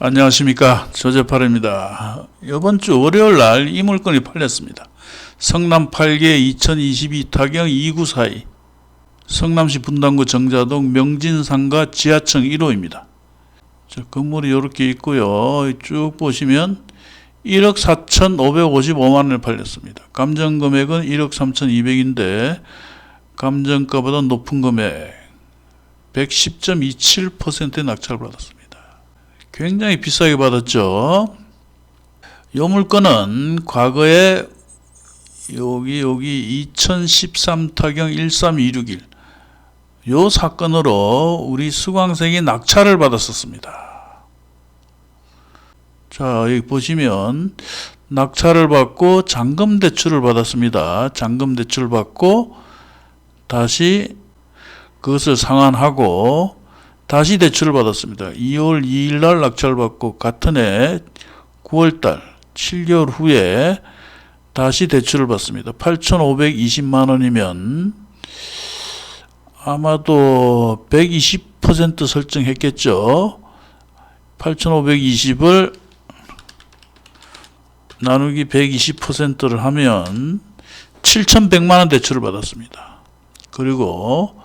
안녕하십니까, 조재팔입니다. 이번 주 월요일 날 이 물건이 팔렸습니다. 성남 8개 2022 타경 294이 성남시 분당구 정자동 명진상가 지하층 1호입니다. 자, 건물이 이렇게 있고요. 쭉 보시면 1억 4,555만원에 팔렸습니다. 감정금액은 1억 3,200인데 감정가보다 높은 금액 110.27%의 낙찰을 받았습니다. 굉장히 비싸게 받았죠. 이 물건은 과거에 여기 2013 타경 13261 요 사건으로 우리 수강생이 낙찰을 받았었습니다. 자, 여기 보시면 낙찰을 받고 잔금 대출을 받았습니다. 잔금 대출 받고 다시 그것을 상환하고 다시 대출을 받았습니다. 2월 2일 날 낙찰을 받고 같은 해 9월 달 7개월 후에 다시 대출을 받습니다. 8,520만 원이면 아마도 120% 설정했겠죠. 8,520을 나누기 120%를 하면 7,100만 원 대출을 받았습니다. 그리고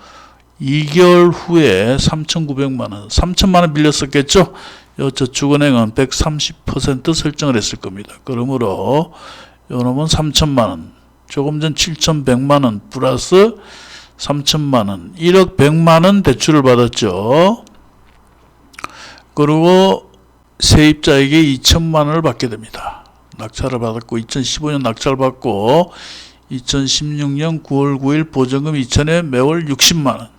2개월 후에 3,900만 원, 3천만 원 빌렸었겠죠? 저축은행은 130% 설정을 했을 겁니다. 그러므로 요놈은 3천만 원, 조금 전 7,100만 원 플러스 3천만 원, 1억 100만 원 대출을 받았죠. 그리고 세입자에게 2천만 원을 받게 됩니다. 낙찰을 받았고 2015년 낙찰을 받고 2016년 9월 9일 보증금 2천에 매월 60만 원.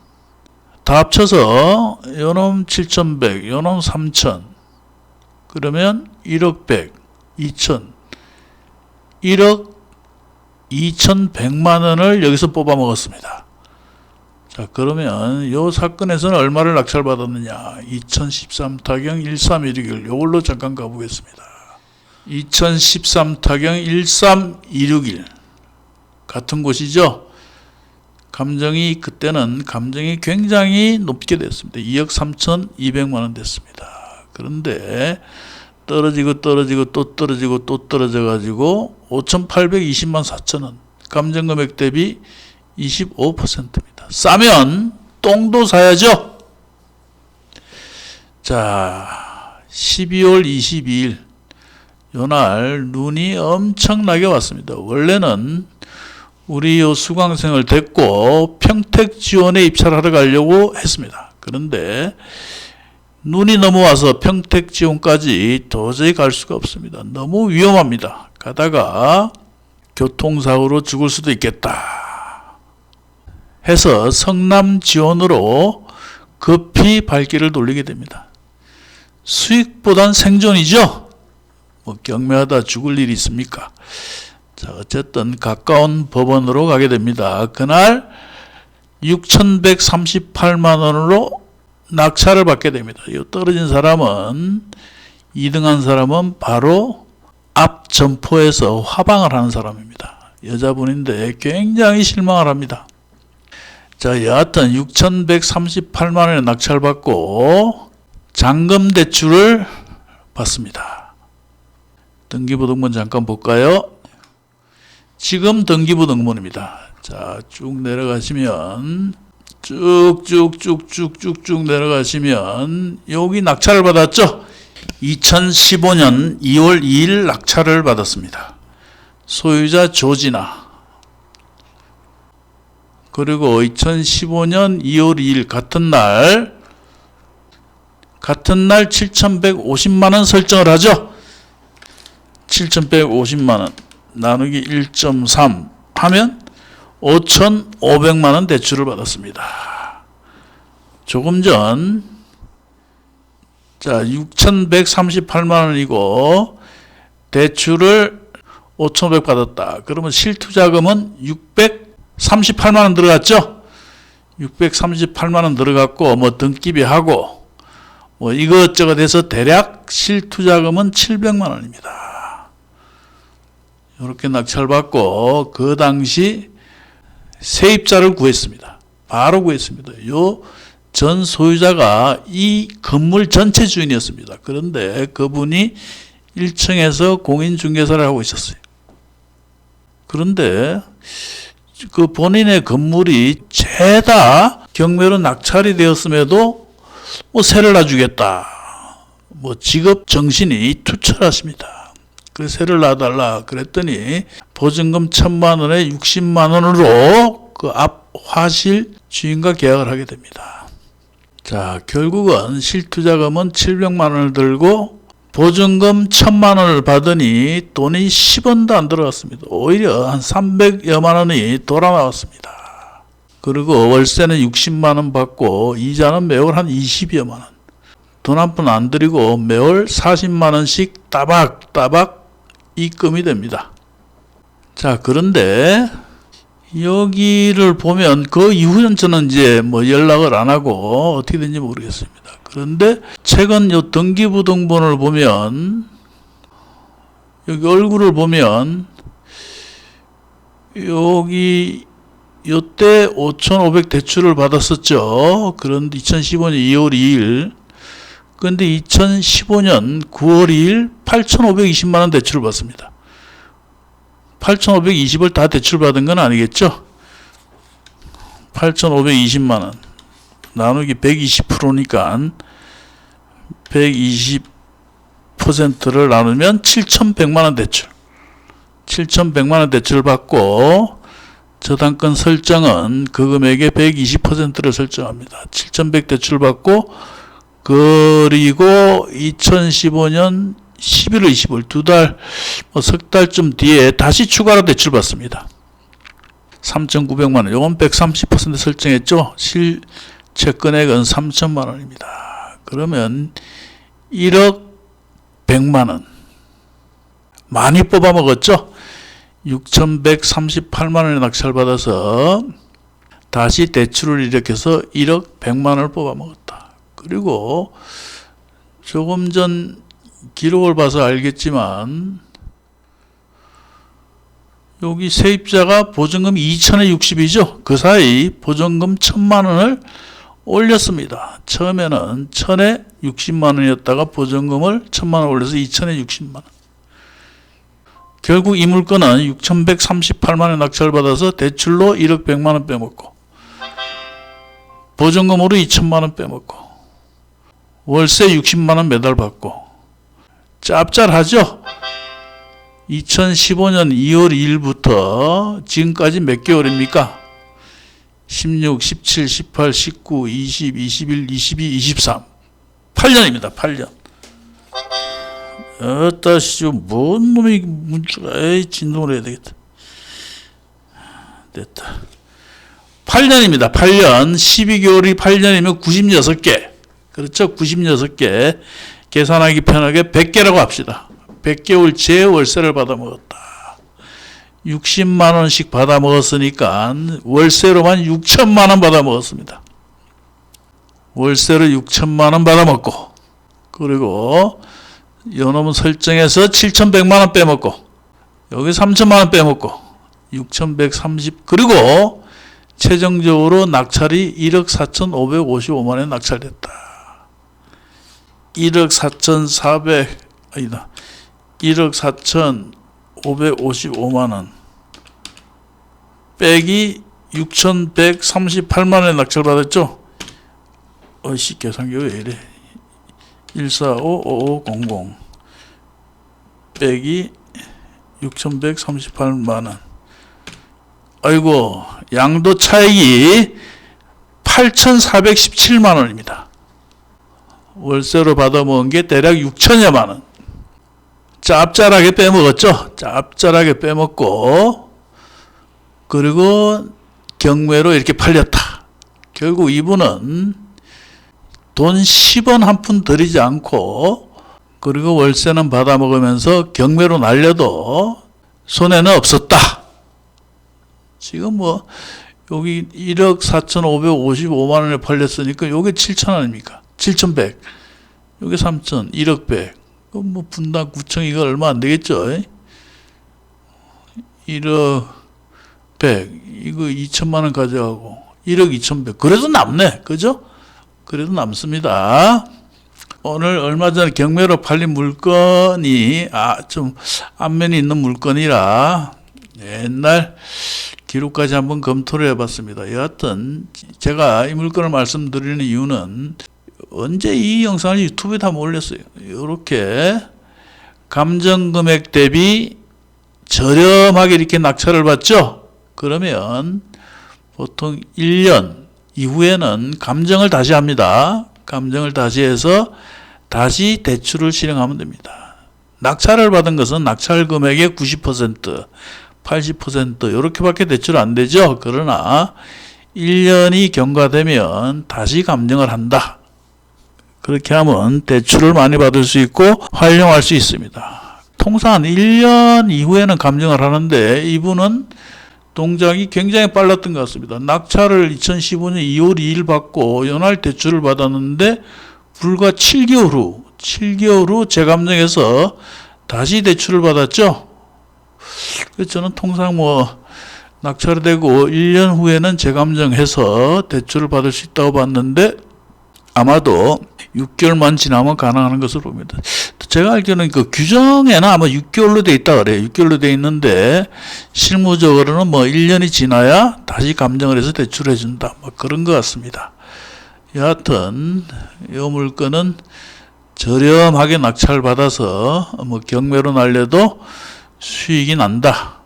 다 합쳐서 요놈 7,100, 요놈 3,000 그러면 1억 100, 2,000 1억 2,100만 원을 여기서 뽑아 먹었습니다. 자, 그러면 요 사건에서는 얼마를 낙찰 받았느냐? 2013 타경 13161 요걸로 잠깐 가보겠습니다. 2013 타경 13161 같은 곳이죠. 그때는 감정이 굉장히 높게 됐습니다. 2억 3,200만 원 됐습니다. 그런데 떨어지고 또 떨어져 가지고 5,820만 4천 원. 감정금액 대비 25%입니다. 싸면 똥도 사야죠. 자, 12월 22일 요날 눈이 엄청나게 왔습니다. 원래는 우리 수강생을 데리고 평택지원에 입찰을 하러 가려고 했습니다. 그런데 눈이 넘어와서 평택지원까지 도저히 갈 수가 없습니다. 너무 위험합니다. 가다가 교통사고로 죽을 수도 있겠다 해서 성남지원으로 급히 발길을 돌리게 됩니다. 수익보단 생존이죠. 경매하다 죽을 일이 있습니까? 자, 어쨌든 가까운 법원으로 가게 됩니다. 그날 6,138만 원으로 낙찰을 받게 됩니다. 이 떨어진 사람은 2등한 사람은 바로 앞 점포에서 화방을 하는 사람입니다. 여자분인데 굉장히 실망을 합니다. 자, 여하튼 6,138만 원에 낙찰 받고 잔금 대출을 받습니다. 등기부등본 잠깐 볼까요? 지금 등기부등본입니다. 자, 쭉 내려가시면 쭉 내려가시면 여기 낙찰을 받았죠. 2015년 2월 2일 낙찰을 받았습니다. 소유자 조진아. 그리고 2015년 2월 2일 같은 날 7,150만 원 설정을 하죠. 7,150만 원 나누기 1.3 하면 5,500만 원 대출을 받았습니다. 조금 전 6,138만 원이고 대출을 5,500 받았다. 그러면 실투자금은 638만 원 들어갔죠. 638만 원 들어갔고 등기비 하고 이것저것 해서 대략 실투자금은 700만 원입니다. 이렇게 낙찰 받고 그 당시 세입자를 구했습니다. 바로 구했습니다. 요 전 소유자가 이 건물 전체 주인이었습니다. 그런데 그분이 1층에서 공인중개사를 하고 있었어요. 그런데 그 본인의 건물이 죄다 경매로 낙찰이 되었음에도 뭐 세를 놔주겠다. 뭐 직업 정신이 투철하십니다. 그래서 세를 놔달라 그랬더니 보증금 1,000만 원에 60만 원으로 그 앞 화실 주인과 계약을 하게 됩니다. 자, 결국은 실투자금은 700만 원을 들고 보증금 1,000만 원을 받으니 돈이 10원도 안 들어갔습니다. 오히려 한 300여만 원이 돌아 나왔습니다. 그리고 월세는 60만 원 받고 이자는 매월 한 20여만 원. 돈 한 푼 안 들이고 매월 40만 원씩 따박따박 입금이 됩니다. 자, 그런데 여기를 보면 그 이후엔 저는 이제 뭐 연락을 안 하고 어떻게 된지 모르겠습니다. 그런데 최근 요 등기부등본을 보면 여기 얼굴을 보면 여기 요때 5,500 대출을 받았었죠. 그런데 2015년 2월 2일 그런데 2015년 9월 2일 8,520만 원 대출을 받습니다. 8,520을 다 대출받은 건 아니겠죠? 8,520만 원 나누기 120%니까 120%를 나누면 7,100만 원 대출. 7,100만 원 대출을 받고 저당권 설정은 그 금액의 120%를 설정합니다. 7,100 대출 받고 그리고 2015년 11월 25일 두 달, 석 달쯤 뒤에 다시 추가로 대출받습니다. 3,900만 원. 이건 130% 설정했죠. 실채 금액은 3천만 원입니다. 그러면 1억 100만 원. 많이 뽑아먹었죠. 6,138만 원의 낙찰받아서 다시 대출을 일으켜서 1억 100만 원을 뽑아먹었다. 그리고 조금 전 기록을 봐서 알겠지만 여기 세입자가 보증금 2천에 60이죠. 그 사이 보증금 1,000만 원을 올렸습니다. 처음에는 1,000에 60만 원이었다가 보증금을 1,000만 원 올려서 2,000에 60만 원. 결국 이 물건은 6,138만 원 낙찰받아서 대출로 1억 100만 원 빼먹고 보증금으로 2천만 원 빼먹고 월세 60만 원 매달 받고 짭짤하죠? 2015년 2월 2일부터 지금까지 몇 개월입니까? 16, 17, 18, 19, 20, 21, 22, 23 8년입니다. 8년. 어따시 뭔 놈이 문자가 에이 진동을 해야 되겠다. 됐다. 8년입니다. 8년. 12개월이 8년이면 96개. 그렇죠? 96개. 계산하기 편하게 100개라고 합시다. 100개월째 월세를 받아먹었다. 60만 원씩 받아먹었으니까 월세로만 6천만 원 받아먹었습니다. 월세로 6천만 원 받아먹고 그리고 요놈은 설정해서 7,100만 원 빼먹고 여기 3천만 원 빼먹고 6,130 그리고 최종적으로 낙찰이 1억 4,555만 원에 낙찰됐다. 1억 4,400 아니다. 1억 4,555만 원 빼기 6,138만 원에 낙찰받았죠. 어이씨 계산기 왜 이래. 1455500 빼기 6,138만 원. 아이고 양도 차익이 8,417만 원입니다. 월세로 받아먹은 게 대략 6천여만 원. 짭짤하게 빼먹었죠. 짭짤하게 빼먹고 그리고 경매로 이렇게 팔렸다. 결국 이분은 돈 10원 한 푼 들이지 않고 그리고 월세는 받아먹으면서 경매로 날려도 손해는 없었다. 지금 뭐 여기 1억 4,555만 원에 팔렸으니까 요게 7천 원입니까? 7,100. 요게 3천, 1억 100. 그럼 뭐 분당 9천 이거 얼마 안 되겠죠? 1억 100. 이거 2천만 원 가져가고 1억 2,100. 그래도 남네. 그죠? 그래도 남습니다. 오늘 얼마 전에 경매로 팔린 물건이 좀 안면이 있는 물건이라 옛날 기록까지 한번 검토를 해봤습니다. 여하튼 제가 이 물건을 말씀드리는 이유는 언제 이 영상을 유튜브에 다 올렸어요. 이렇게 감정금액 대비 저렴하게 이렇게 낙찰을 받죠. 그러면 보통 1년 이후에는 감정을 다시 합니다. 감정을 다시 해서 다시 대출을 실행하면 됩니다. 낙찰을 받은 것은 낙찰 금액의 90%, 80% 이렇게밖에 대출 안 되죠. 그러나 1년이 경과되면 다시 감정을 한다. 그렇게 하면 대출을 많이 받을 수 있고 활용할 수 있습니다. 통상 1년 이후에는 감정을 하는데 이분은 동작이 굉장히 빨랐던 것 같습니다. 낙찰을 2015년 2월 2일 받고 연할 대출을 받았는데 불과 7개월 후 재감정해서 다시 대출을 받았죠. 그래서 저는 통상 낙찰이 되고 1년 후에는 재감정해서 대출을 받을 수 있다고 봤는데 아마도 6개월만 지나면 가능한 것으로 봅니다. 제가 알기로는 그 규정에는 아마 6개월로 돼 있다 그래요. 6개월로 돼 있는데 실무적으로는 1년이 지나야 다시 감정을 해서 대출해 준다. 그런 것 같습니다. 여하튼 이 물건은 저렴하게 낙찰 받아서 경매로 날려도 수익이 난다.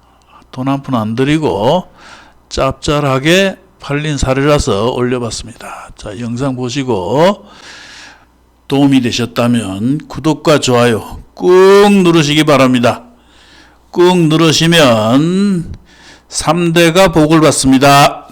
돈 한 푼 안 들이고 짭짤하게 팔린 사례라서 올려봤습니다. 자, 영상 보시고 도움이 되셨다면 구독과 좋아요 꾹 누르시기 바랍니다. 꾹 누르시면 3대가 복을 받습니다.